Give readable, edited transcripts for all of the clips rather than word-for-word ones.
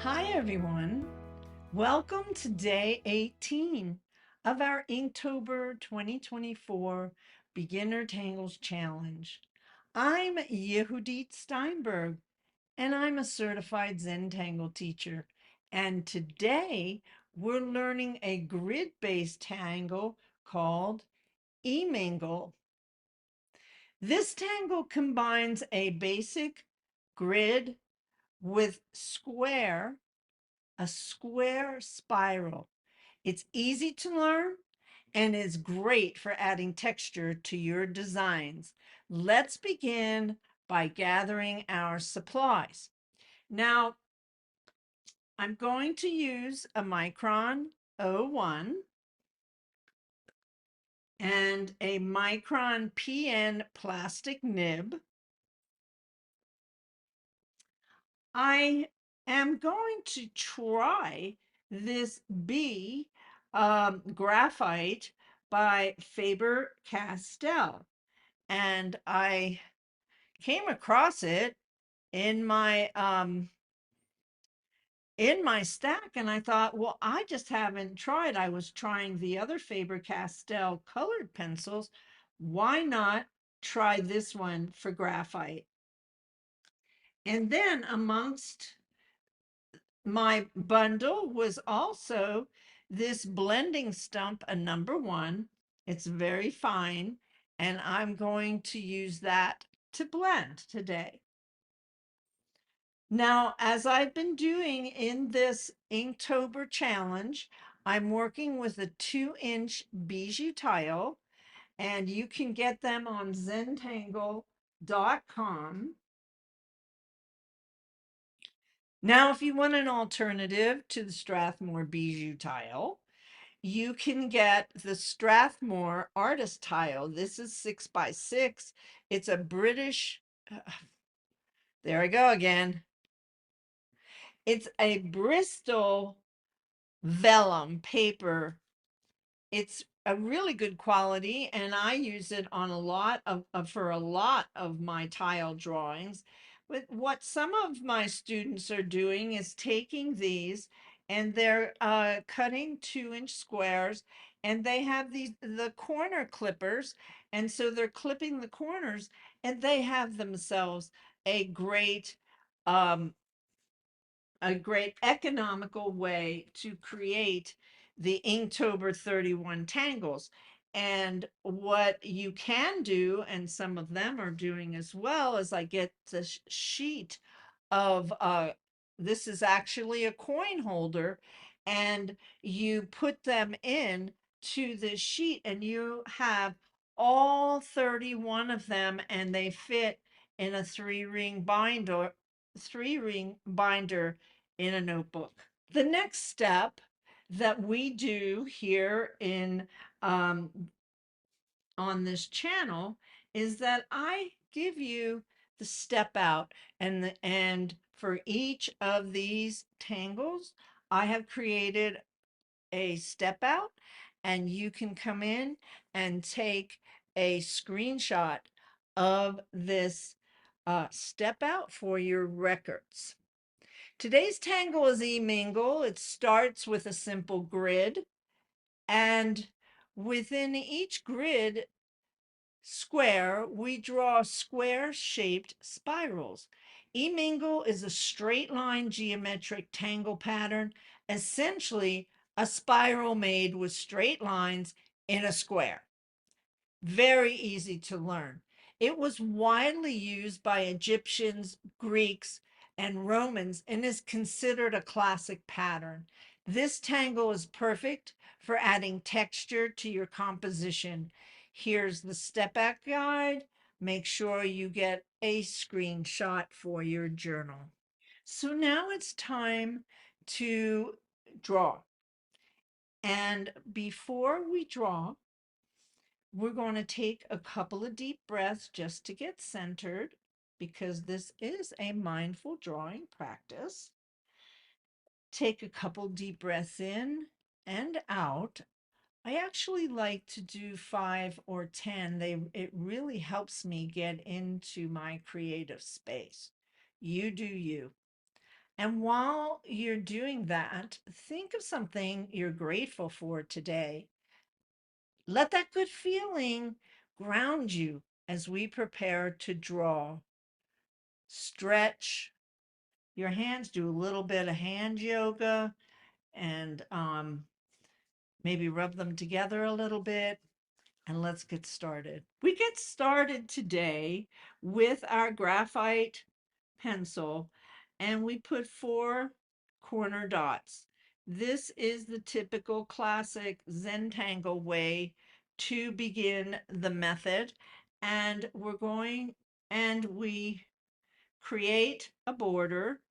Hi everyone. Welcome to day 18 of our Inktober 2024 Beginner Tangles Challenge. I'm Yehudit Steinberg and I'm a certified Zentangle teacher. And today we're learning a grid-based tangle called Emingle. This tangle combines a basic grid with a square spiral. It's easy to learn and is great for adding texture to your designs. Let's begin by gathering our supplies. Now, I'm going to use a Micron 01 and a Micron PN plastic nib. I am going to try this B graphite by Faber-Castell, and I came across it in my stack, and I thought, well, I just haven't tried. I was trying the other Faber-Castell colored pencils. Why not try this one for graphite? And then amongst my bundle was also this blending stump, a number 1. It's very fine, and I'm going to use that to blend today. Now, as I've been doing in this Inktober challenge, I'm working with a 2-inch bijou tile, and you can get them on Zentangle.com. Now, if you want an alternative to the Strathmore bijou tile, you can get the Strathmore artist tile. This is 6x6. It's a British, there I go again. It's a Bristol vellum paper. It's a really good quality, and I use it on a lot for a lot of my tile drawings. But what some of my students are doing is taking these and they're cutting 2-inch squares, and they have the corner clippers, and so they're clipping the corners, and they have themselves a great um, economical way to create the Inktober 31 tangles. And what you can do, and some of them are doing as well, is I get the sheet of, this is actually a coin holder, and you put them in to the sheet, and you have all 31 of them, and they fit in a 3-ring binder in a notebook. The next step that we do here in on this channel is that I give you the step out, and for each of these tangles, I have created a step out, and you can come in and take a screenshot of this step out for your records. Today's tangle is Emingle. It starts with a simple grid, and within each grid square, we draw square-shaped spirals. Emingle is a straight line geometric tangle pattern, essentially a spiral made with straight lines in a square. Very easy to learn. It was widely used by Egyptians, Greeks, and Romans, and is considered a classic pattern. This tangle is perfect for adding texture to your composition. Here's the step back guide. Make sure you get a screenshot for your journal. So now it's time to draw. And before we draw, we're going to take a couple of deep breaths just to get centered, because this is a mindful drawing practice. Take a couple deep breaths in and out. I actually like to do 5 or 10. It really helps me get into my creative space. You do you. And while you're doing that, think of something you're grateful for today. Let that good feeling ground you as we prepare to draw. Stretch your hands, do a little bit of hand yoga, and maybe rub them together a little bit. And let's get started. We get started today with our graphite pencil, and we put 4 corner dots. This is the typical classic Zentangle way to begin the method. And we create a border,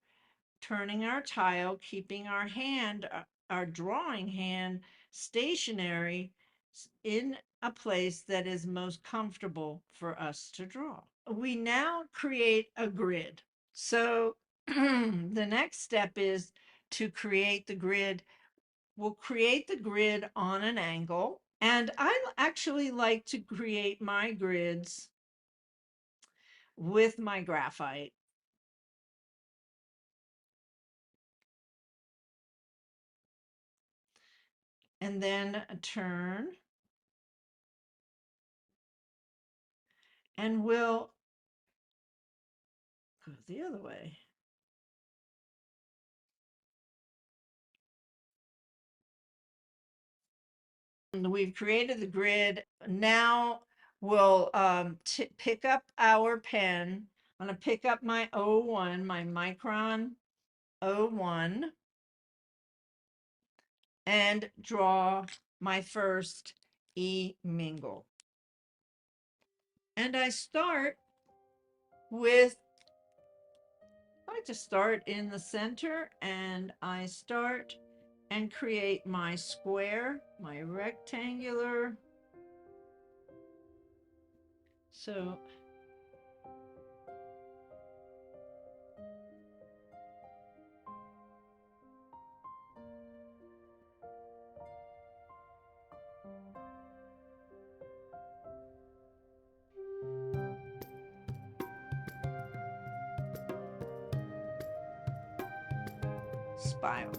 turning our tile, keeping our drawing hand stationary in a place that is most comfortable for us to draw. We now create a grid. So the next step is to create the grid. We'll create the grid on an angle. And I actually like to create my grids with my graphite. And then turn. And we'll go the other way. And we've created the grid. Now we'll pick up our pen. I'm going to pick up my O1, my Micron O1, and draw my first Emingle. And I like to start in the center, and I start and create my square, my rectangular. So spiral.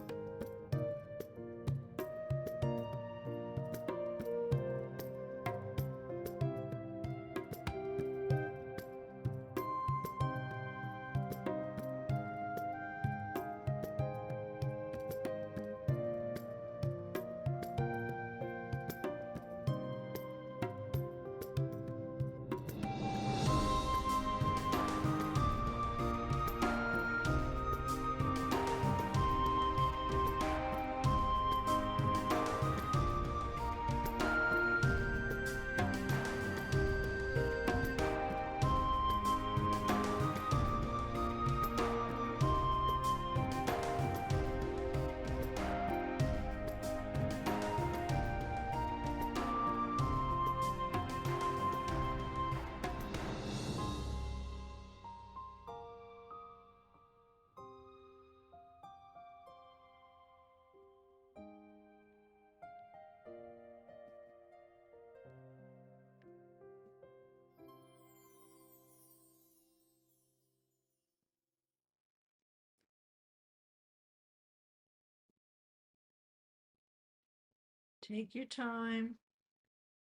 Take your time.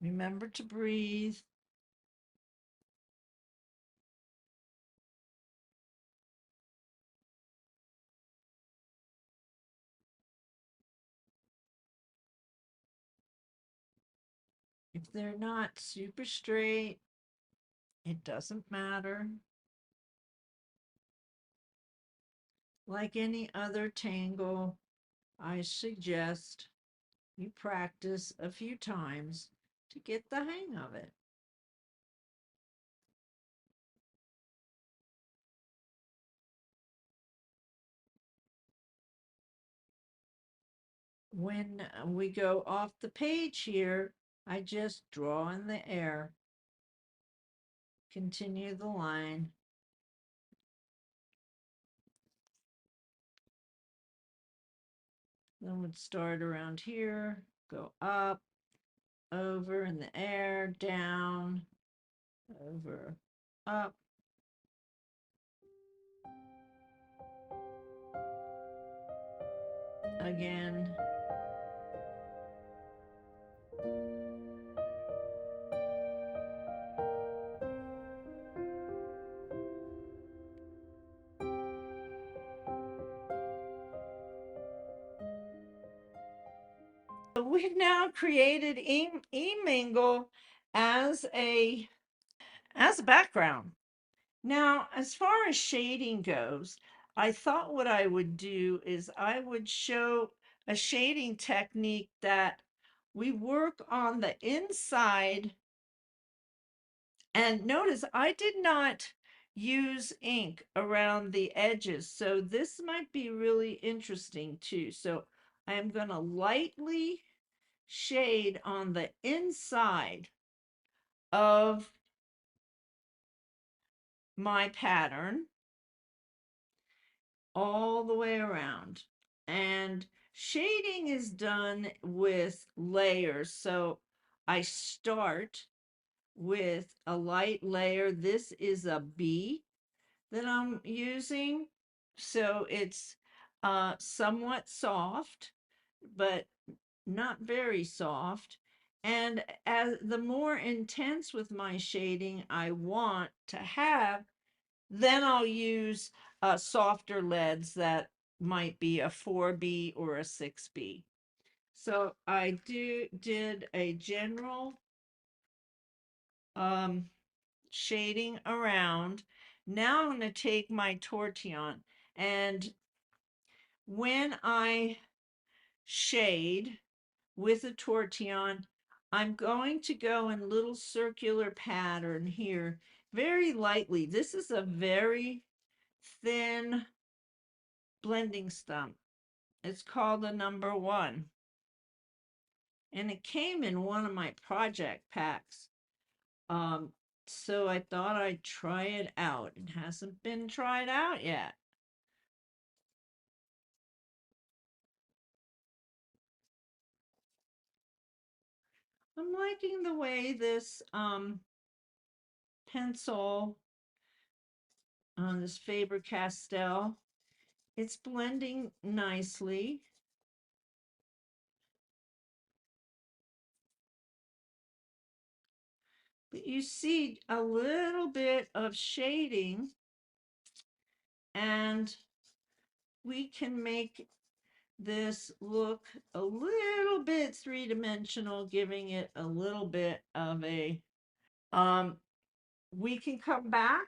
Remember to breathe. If they're not super straight, it doesn't matter. Like any other tangle, I suggest you practice a few times to get the hang of it. When we go off the page here, I just draw in the air. Continue the line. Then we'd start around here, go up, over in the air, down, over, up. again. So we've now created Emingle as a background. Now, as far as shading goes, I thought what I would do is I would show a shading technique that we work on the inside. And notice I did not use ink around the edges, so this might be really interesting too. So I am going to lightly shade on the inside of my pattern all the way around. And shading is done with layers. So I start with a light layer. This is a B that I'm using. So it's somewhat soft, but not very soft. And as the more intense with my shading I want to have, then I'll use softer leads that might be a 4B or a 6B. So I did a general shading around. Now I'm going to take my tortillon, and when I shade with a tortillon, I'm going to go in little circular pattern here very lightly. This is a very thin blending stump. It's called a number 1. And it came in one of my project packs. So I thought I'd try it out. It hasn't been tried out yet. I'm liking the way this pencil on this Faber-Castell, it's blending nicely. But you see a little bit of shading, and we can make this look a little bit three-dimensional, giving it a little bit of a we can come back.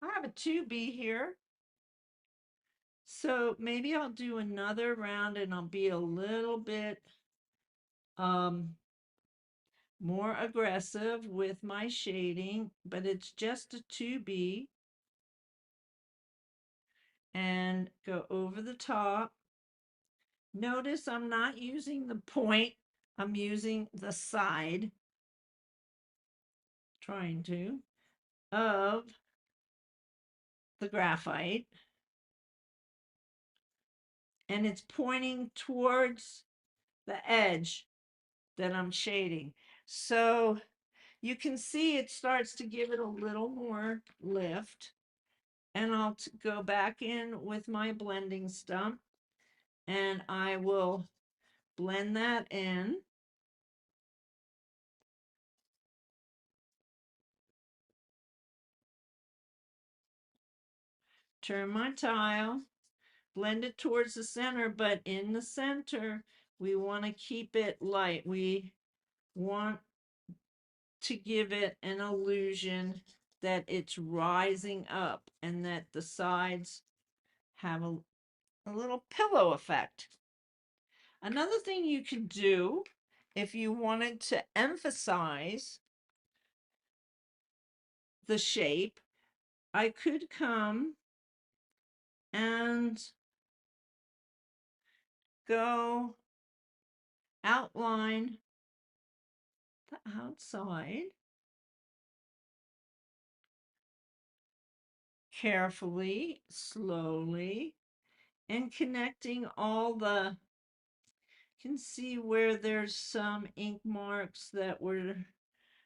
I have a 2B here, so maybe I'll do another round and I'll be a little bit more aggressive with my shading, but it's just a 2B, and go over the top. Notice I'm not using the point, I'm using the side, trying to, of the graphite, and it's pointing towards the edge that I'm shading. So you can see it starts to give it a little more lift. And I'll go back in with my blending stump, and I will blend that in. Turn my tile, blend it towards the center, but in the center, we want to keep it light. We want to give it an illusion that it's rising up and that the sides have a little pillow effect. Another thing you could do if you wanted to emphasize the shape, I could come and go outline the outside carefully, slowly, and connecting all the, you can see where there's some ink marks that were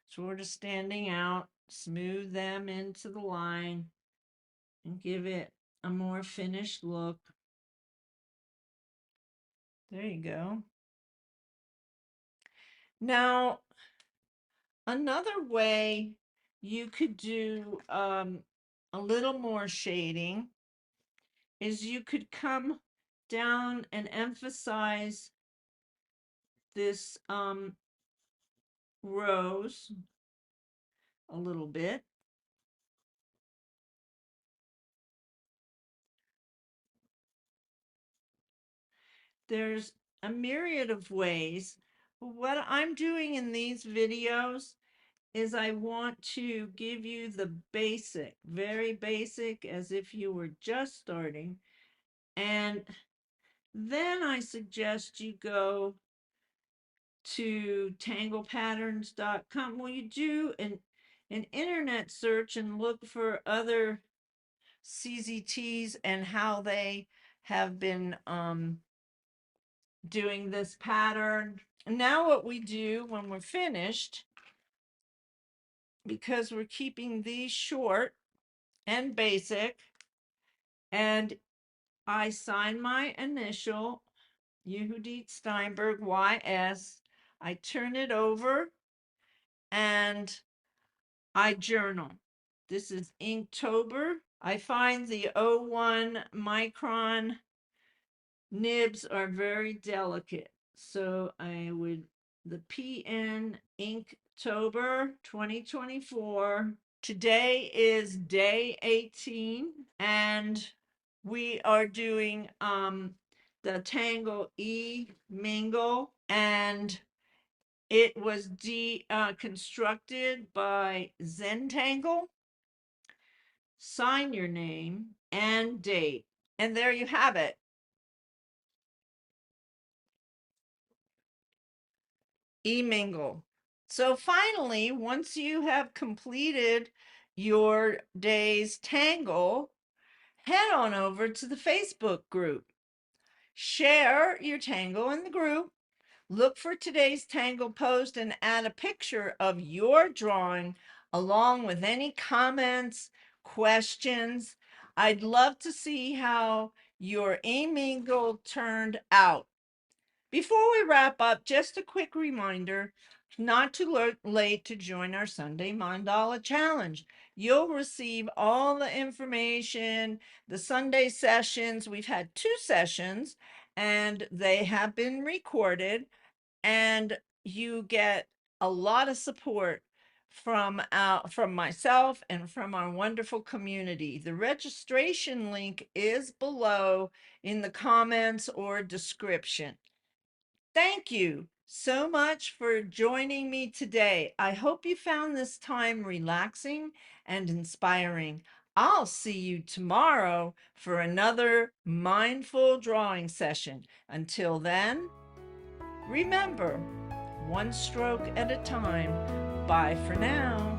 sort of standing out, smooth them into the line and give it a more finished look. There you go. Now, another way you could do a little more shading is you could come down and emphasize this rose a little bit. There's a myriad of ways. What I'm doing in these videos is I want to give you the basic, very basic, as if you were just starting. And then I suggest you go to tanglepatterns.com. Well, you do an internet search and look for other CZTs and how they have been doing this pattern. Now what we do when we're finished, because we're keeping these short and basic, and I sign my initial, Yehudit Steinberg YS, I turn it over and I journal. This is Inktober. I find the 01 micron nibs are very delicate. So I would, the PN Inktober 2024. Today is day 18 and we are doing the tangle Emingle, and it was constructed by Zentangle. Sign your name and date. And there you have it. Emingle. So finally, once you have completed your day's tangle, head on over to the Facebook group. Share your tangle in the group. Look for today's tangle post and add a picture of your drawing along with any comments, questions. I'd love to see how your Emingle turned out. Before we wrap up, just a quick reminder, not too late to join our Sunday Mandala Challenge. You'll receive all the information, the Sunday sessions. We've had 2 sessions and they have been recorded, and you get a lot of support from myself and from our wonderful community. The registration link is below in the comments or description. Thank you so much for joining me today. I hope you found this time relaxing and inspiring. I'll see you tomorrow for another mindful drawing session. Until then, remember, one stroke at a time. Bye for now.